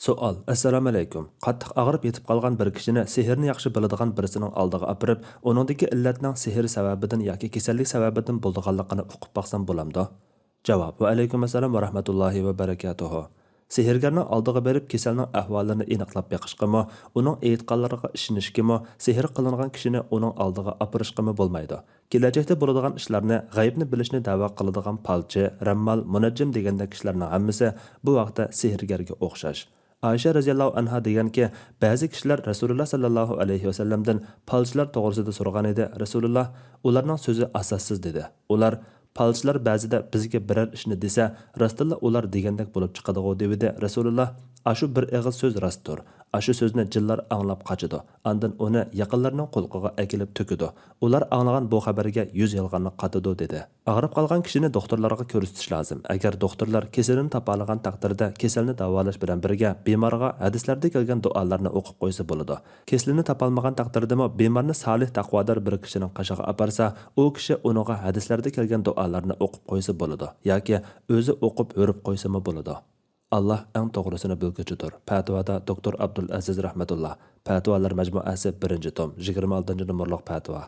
Savol. Assalomu alaykum. Qattiq og'rib yetib qolgan bir kishini sehrni yaxshi biladigan birisining oldiga apirib, uningdagi illatning sehr sababidan yoki kasallik sababidan bo'lganligini uqib baqsam bo'lamdi? Javob. Va alaykum assalom va rahmatullohi va barakatuh. Sehrgarning oldiga berib kasalning ahvolini aniqlab beqishqimi, uning aytganlariga ishonishgimi, sehr qilingan kishini uning oldiga apirishqimi bo'lmaydi. Kelajakda bo'ladigan ishlarni, g'aybni bilishni da'vo qiladigan palchi, rammal, munajjim degandek kishilarning hammasi bu vaqtda sehrgarga o'xshash. Ayşe radhiyallohu anha deganki, ba'zi kishilar Rasululloh sallallohu alayhi vasallamdan palchilar to'g'risida so'ragan edi. Rasululloh ularning so'zi asossiz dedi. Ular palchilar ba'zida bizga biror ishni desa, rostilla ular degandek bo'lib chiqadi-ku dedi. Rasululloh ashu bir og'iz so'z rostdir. Ashu so'zni jinlar anglab qochidi. Andan uni yaqinlarning qo'lqiga akilib to'kidi. Ular anglagan bu xabarga yuz yolg'onni qatidi dedi. Og'rib qolgan kishini doktorlarga ko'rsatish lozim. Agar doktorlar kasalini topalagan taqdirda kasalni davolash bilan birga bemorga hadislarda kelgan duolarni o'qib qo'ysa bo'ladi. Kasalini topolmagan taqdirdami bemorni solih taqvodor bir kishining qashig'iga aparsa, u kishi uninga hadislarda kelgan duolarni o'qib qo'ysa bo'ladi yoki o'zi o'qib o'rib qo'ysa bo'ladi. Allah eng to'g'risini bilguchidir. Fatvoda Doktor Abdul Aziz rahmatulloh. Fatvolar majmuasi 1-tom, 26-numorliq fatvo.